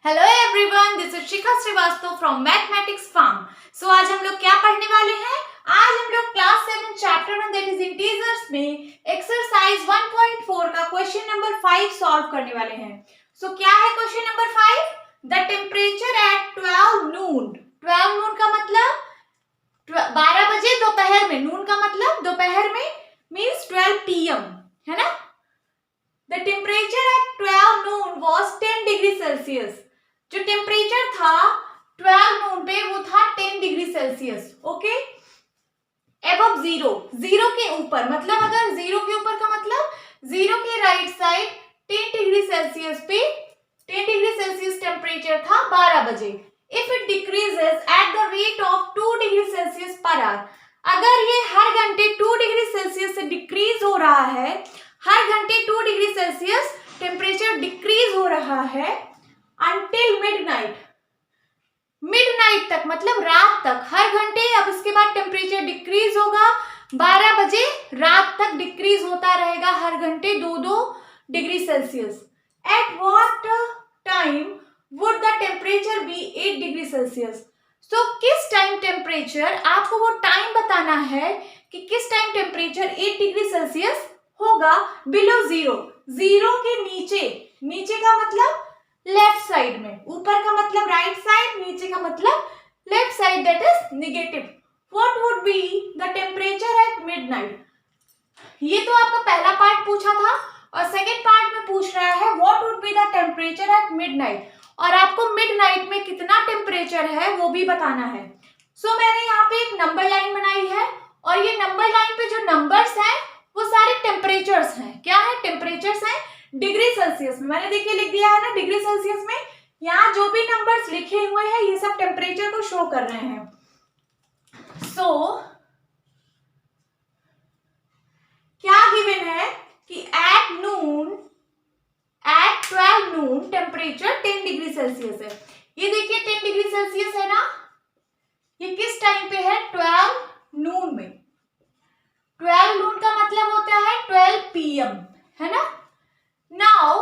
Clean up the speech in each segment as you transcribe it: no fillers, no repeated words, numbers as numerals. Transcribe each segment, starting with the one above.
Hello everyone, this is Shikha Srivastava from mathematics farm. सो आज हम लोग क्या पढ़ने वाले हैं? आज हम लोग class 7 chapter 1 that is integers में एक्सरसाइज 1.4 का क्वेश्चन नंबर 5 सॉल्व करने वाले हैं। सो क्या है question number 5? The temperature eight 12 नून। 12 नून का मतलब 12 बजे दोपहर में, नून का मतलब दोपहर में मींस 12 PM, है ना? The temperature at 12 noon was 10 degree Celsius. जो टेम्परेचर था 12 नून पे वो था 10 degree Celsius. Okay, above zero, zero के ऊपर मतलब अगर जीरो के ऊपर का मतलब जीरो के राइट साइड 10 डिग्री सेल्सियस पे 10 डिग्री सेल्सियस टेम्परेचर था 12 बजे। If it decreases at the rate of 2 degree Celsius per hour, अगर ये हर घंटे 2 डिग्री सेल्सियस से डिक्रीज हो रहा है, हर घंटे 2 डिग्री सेल्सियस टेम्परेचर डिक्रीज हो रहा है अंटिल मिडनाइट, मिडनाइट तक मतलब रात तक, हर घंटे। अब इसके बाद टेम्परेचर डिक्रीज होगा 12 बजे, रात तक डिक्रीज होता रहेगा हर घंटे 2-2 degree Celsius. At what time would the temperature be 8 degree Celsius. So किस टाइम टेम्परेचर, आपको वो टाइम बताना है कि किस टाइम टेम्परेचर 8 डिग्री सेल्सियस होगा बिलो जीरो, जीरो के नीचे। नीचे का मतलब लेफ्ट साइड में, ऊपर का मतलब राइट साइड, नीचे का मतलब left side that is negative. What would be the temperature at midnight. ये तो आपका पहला पार्ट पूछा था और सेकेंड पार्ट में पूछ रहा है what would be the temperature at midnight, और आपको मिडनाइट में कितना टेम्परेचर है वो भी बताना है। सो मैंने यहाँ पे एक नंबर लाइन बनाई है और ये नंबर लाइन पे जो नंबर्स हैं वो सारे टेम्परेचर्स हैं। क्या है? टेम्परेचर्स हैं डिग्री सेल्सियस में। मैंने देखिए लिख दिया है ना डिग्री सेल्सियस में। यहाँ जो भी नंबर्स लिखे हुए हैं ये सब टेम्परेचर को शो कर रहे हैं। सो क्या गिवन है कि at noon, at 12 noon temperature 10 degree Celsius है। ये देखिए 10 डिग्री सेल्सियस है ना, ये किस टाइम पे है? 12 नून में। 12 नून का मतलब होता है 12 PM, है ना? नाउ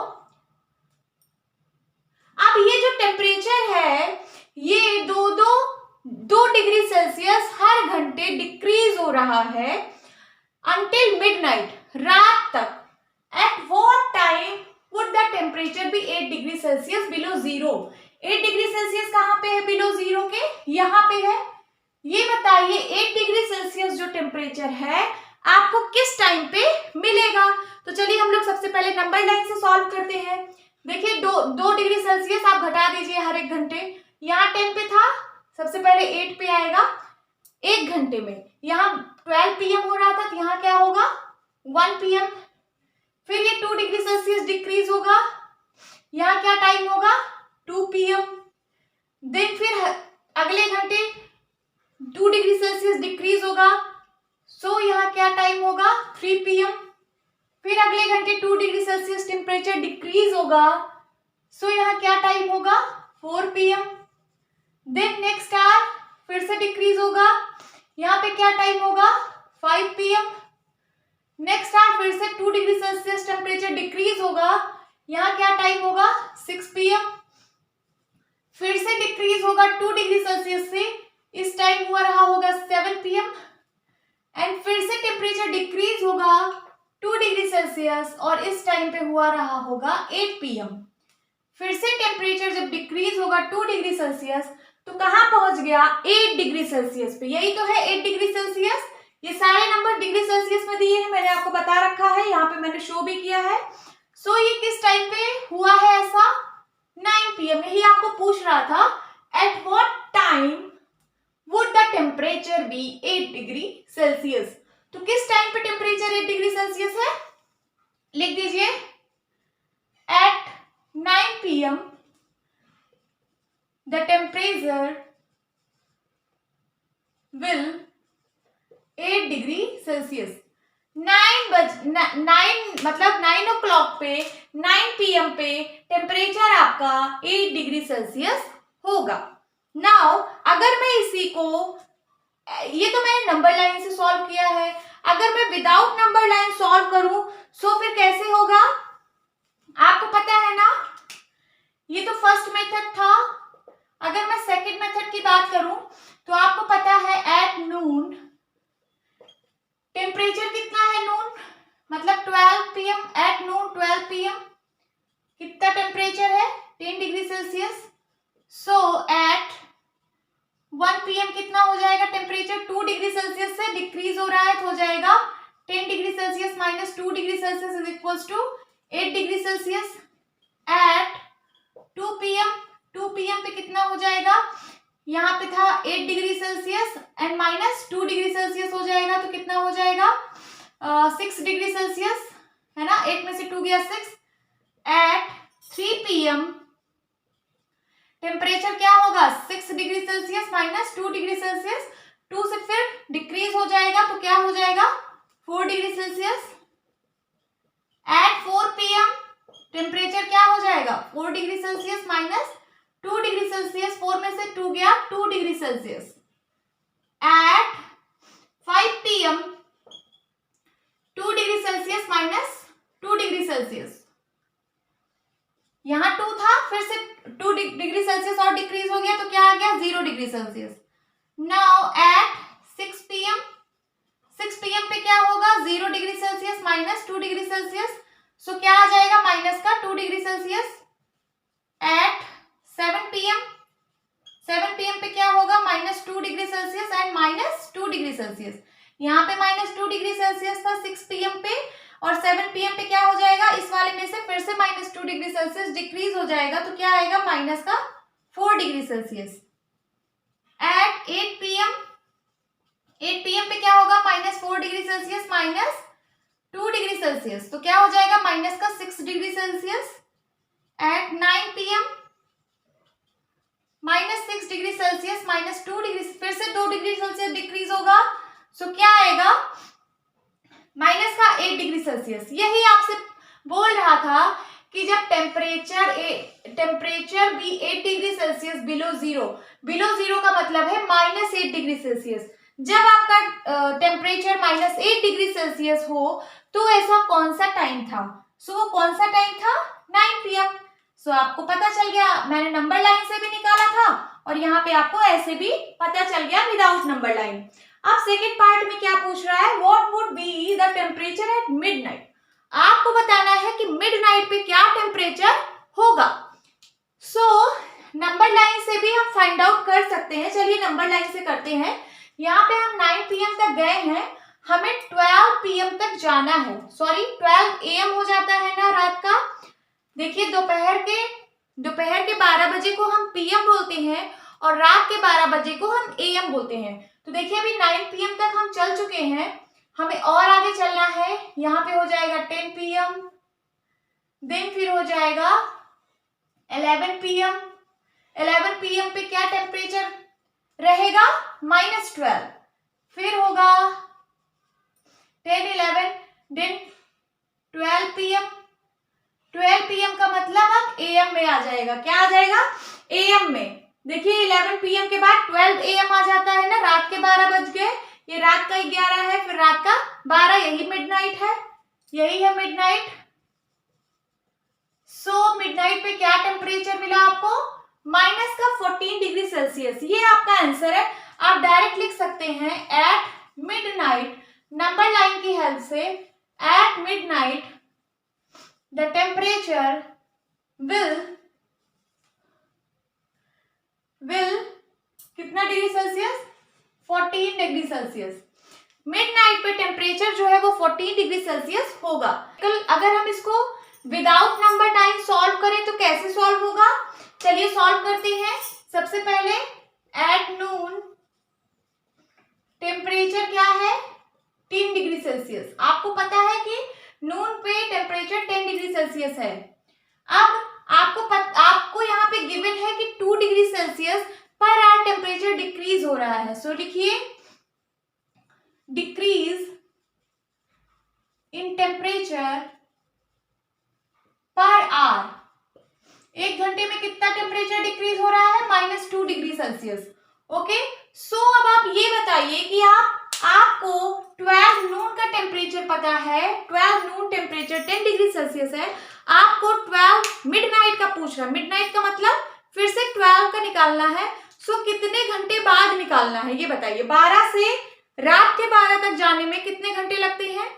अब ये जो टेम्परेचर है ये दो डिग्री सेल्सियस हर घंटे डिक्रीज हो रहा है अंटिल मिडनाइट, रात तक। At what time would the temperature be 8 degree Celsius below zero. 8 degree Celsius कहाँ पे है बिलो जीरो के? यहाँ पे है। ये बताइए 8 डिग्री सेल्सियस जो टेम्परेचर है आपको किस टाइम पे मिलेगा? तो चलिए हम लोग सबसे पहले नंबर लाइन से सॉल्व करते हैं। देखिए 2 डिग्री सेल्सियस आप घटा दीजिए हर एक घंटे। यहाँ 10 पे था, सबसे पहले 8 पे आएगा एक घंटे में। यहाँ 12 PM हो रहा था तो यहाँ क्या होगा? 1 PM। फिर ये 2 डिग्री सेल्सियस डिक्रीज होगा, यहाँ क्या टाइम होगा? 2 PM। देन फिर अगले घंटे 2 डिग्री सेल्सियस डिक्रीज होगा, सो यहाँ क्या टाइम होगा? 3 PM। फिर अगले घंटे 2 डिग्री सेल्सियस टेम्परेचर डिक्रीज होगा, सो यहाँ क्या टाइम होगा? 4 PM। देन नेक्स्ट आवर फिर से डिक्रीज होगा, यहाँ पे क्या टाइम होगा? 5 PM। नेक्स्ट आवर फिर से 2 डिग्री सेल्सियस टेम्परेचर डिक्रीज होगा, यहाँ क्या टाइम होगा? 6 PM। फिर से डिक्रीज होगा 2 डिग्री सेल्सियस से, इस टाइम हुआ रहा होगा 7 PM। एंड फिर से टेम्परेचर डिक्रीज होगा 2 डिग्री सेल्सियस और इस टाइम पे हुआ रहा होगा 8 PM। फिर से टेम्परेचर जब डिक्रीज होगा 2 डिग्री सेल्सियस तो कहाँ पहुंच गया? 8 डिग्री सेल्सियस पे। यही तो है 8 डिग्री सेल्सियस। ये सारे नंबर डिग्री सेल्सियस में दिए हैं, मैंने आपको बता रखा है, यहाँ पे मैंने शो भी किया है। सो ये किस टाइम पे हुआ है ऐसा? 9 PM। यही आपको पूछ रहा था eight what time would the temperature be 8 degree Celsius. तो किस टाइम पे टेम्परेचर 8 डिग्री सेल्सियस है? लिख दीजिए at 9 PM the temperature will 8 degree Celsius. 9 मतलब 9 o'clock पे 9 PM पे टेम्परेचर आपका 8 डिग्री सेल्सियस होगा। नाउ अगर मैं इसी को, ये तो मैंने नंबर लाइन से सॉल्व किया है, अगर मैं विदाउट नंबर लाइन सॉल्व करूं सो फिर कैसे होगा? आपको पता है ना, ये तो फर्स्ट मेथड था। अगर मैं सेकंड मेथड की बात करूं तो आपको पता है एट नून टेम्परेचर कितना है, नून मतलब 12 पीएम, एट नून 12 पीएम कितना टेम्परेचर है 10 degree Celsius. So at 1 PM कितना हो जाएगा टेम्परेचर, 2 डिग्री सेल्सियस से डिक्रीज हो रहा है तो हो जाएगा 10 degree Celsius minus 2 degree Celsius is equals to 8 degree Celsius. At 2 PM, 2 PM पे कितना हो जाएगा, यहाँ पे था 8 degree Celsius and minus 2 degree Celsius हो जाएगा तो कितना हो जाएगा 6 डिग्री सेल्सियस, है ना, 8 में से 2 गया 6। एट 3 पीएम टेम्परेचर क्या होगा 6 degree Celsius minus 2 degree Celsius, 2 से फिर डिक्रीज हो जाएगा तो क्या हो जाएगा 4 degree Celsius. At 4 PM temperature क्या हो जाएगा 4 degree Celsius minus 2 degree Celsius, 4 में से 2 गया 2 degree Celsius. At 5 PM 2 degree Celsius minus 2 degree Celsius, यहाँ 2 था फिर से 2 डिग्री सेल्सियस और डिक्रीज हो गया तो क्या आ गया 0 degree Celsius. Now at 6 PM, 6 PM पे क्या होगा 0 degree Celsius minus 2 degree Celsius, so क्या आ जाएगा माइनस का 2 degree Celsius. At 7 PM, 7 PM पे क्या होगा minus 2 degree Celsius and minus 2 degree Celsius, यहाँ पे माइनस 2 डिग्री सेल्सियस था 6 पीएम पे और 7 पीएम पे क्या हो जाएगा इस वाले में से फिर से माइनस 2 डिग्री सेल्सियस डिक्रीज हो जाएगा तो क्या आएगा माइनस का 4 degree Celsius. At 8 PM, 8 PM पे क्या होगा minus 4 degree Celsius minus 2 degree Celsius तो क्या हो जाएगा माइनस का 6 degree Celsius. At 9 PM minus 6 degree Celsius minus 2 degree, फिर से 2 डिग्री सेल्सियस डिक्रीज होगा सो क्या आएगा माइनस का 8 डिग्री सेल्सियस। यही आपसे बोल रहा था कि जब टेम्परेचर भी 8 डिग्री सेल्सियस बिलो जीरो का मतलब है माइनस 8 डिग्री सेल्सियस। जब आपका टेम्परेचर माइनस 8 डिग्री सेल्सियस हो तो ऐसा कौन सा टाइम था, सो वो कौन सा टाइम था 9 पीएम। सो आपको पता चल गया, मैंने नंबर लाइन से भी निकाला था और यहाँ पे आपको ऐसे भी पता चल गया विदाउट नंबर लाइन। अब सेकेंड पार्ट में क्या पूछ रहा है, what would be the temperature at midnight. आपको बताना है कि मिडनाइट पे क्या टेम्परेचर होगा। सो नंबर लाइन से भी हम फाइंड आउट कर सकते हैं, चलिए नंबर लाइन से करते हैं। यहाँ पे हम 9 पीएम तक गए हैं, हमें 12 पीएम तक जाना है, सॉरी 12 एएम हो जाता है ना रात का। देखिए दोपहर के 12 बजे को हम पीएम बोलते हैं और रात के 12 बजे को हम एएम बोलते हैं। तो देखिए अभी 9 पीएम तक हम चल चुके हैं, हमें और आगे चलना है। यहाँ पे हो जाएगा 10 पीएम, देन फिर हो जाएगा 11 पीएम। 11 पीएम पे क्या टेम्परेचर रहेगा -12, फिर होगा 10 11 देन 12 पीएम। 12 पीएम का मतलब अब एएम में आ जाएगा, क्या आ जाएगा एएम में। देखिए 11 पीएम के बाद 12 एएम आ जाता है ना, रात के 12 बज गए, ये रात का 11 है, फिर रात का 12, यही मिडनाइट है, यही है मिडनाइट। सो मिडनाइट पे क्या टेम्परेचर मिला आपको माइनस का 14 डिग्री सेल्सियस, ये आपका आंसर है। आप डायरेक्ट लिख सकते हैं एट मिडनाइट, नंबर लाइन की हेल्प से, at midnight the temperature will कितना degree Celsius 14 degree Celsius. Midnight पे टेम्परेचर जो है वो 14 डिग्री सेल्सियस होगा। कल अगर हम इसको विदाउट नंबर टाइम सॉल्व करें तो कैसे सॉल्व होगा, चलिए सॉल्व करते हैं। सबसे पहले एट नून टेम्परेचर क्या है 10 डिग्री सेल्सियस। आपको पता है कि नून पे टेम्परेचर 10 डिग्री सेल्सियस है। अब आपको यहाँ पे गिवन है कि 2 degree Celsius per hour temperature decrease हो रहा है। सो लिखिए decrease in temperature per hour, 1 घंटे में कितना टेम्परेचर डिक्रीज हो रहा है -2 डिग्री सेल्सियस। ओके, सो अब आप ये बताइए कि आपको 12 नून का टेम्परेचर पता है, 12 नून टेम्परेचर 10 डिग्री सेल्सियस है। आपको 12 मिडनाइट का पूछ रहा है, मिडनाइट का मतलब फिर से 12 का निकालना है। सो कितने घंटे बाद निकालना है ये बताइए। 12 से रात के 12 तक जाने में कितने घंटे लगते हैं?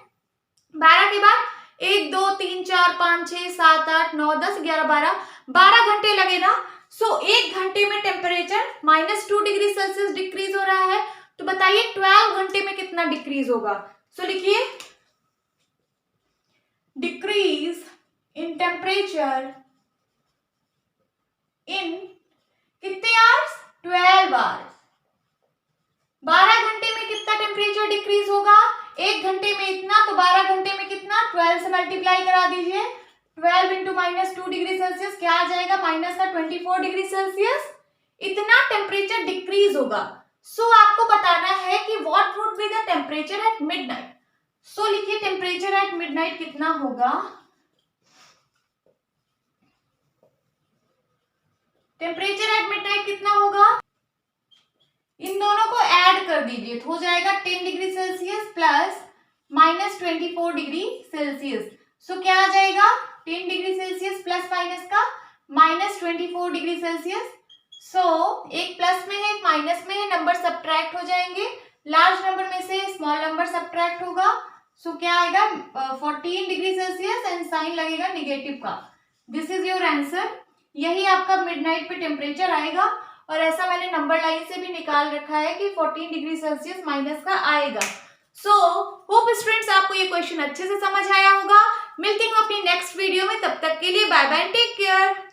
12 के बाद 1 2 3 4 5 6 7 8 9 10 11 12 घंटे लगे ना। सो 1 घंटे में टेम्परेचर -2 डिग्री सेल्सियस डिक्रीज हो रहा है। तो बताइए 12 घंटे में कितना डिक्रीज होगा? सो लिखिए डिक्रीज इन टेम्परेचर इन कितने आवर्स? 12 आवर्स। 12 घंटे में कितना टेम्परेचर डिक्रीज होगा? 1 घंटे में इतना, तो 12 घंटे में कितना? 12 से मल्टीप्लाई करा दीजिए। 12 इंटू -2 डिग्री सेल्सियस क्या आ जाएगा? -24 डिग्री सेल्सियस। इतना टेम्परेचर डिक्रीज होगा। सो आपको बताना है कि what would be the temperature at midnight. So लिखिए टेम्परेचर एट मिडनाइट कितना होगा? टेम्परेचर एट मिडनाइट कितना होगा? इन दोनों को ऐड कर दीजिए तो हो जाएगा 10 degree Celsius plus -24 degree Celsius. So क्या आ जाएगा? 10 डिग्री सेल्सियस प्लस माइनस का -24 डिग्री सेल्सियस। सो एक प्लस में है एक माइनस में है, नंबर सब्ट्रैक्ट हो जाएंगे। लार्ज नंबर में से स्मॉल नंबर सब्ट्रैक्ट होगा। सो क्या आएगा? 14 डिग्री सेल्सियस एंड साइन लगेगा निगेटिव का। This is your answer. यही आपका मिडनाइट पे टेम्परेचर आएगा और ऐसा मैंने नंबर लाइन से भी निकाल रखा है कि 14 डिग्री सेल्सियस माइनस का आएगा। सो होप स्टूडेंट्स आपको ये क्वेश्चन अच्छे से समझ आया होगा। मिलती हूँ अपनी नेक्स्ट वीडियो में, तब तक के लिए बाय बाय, टेक केयर।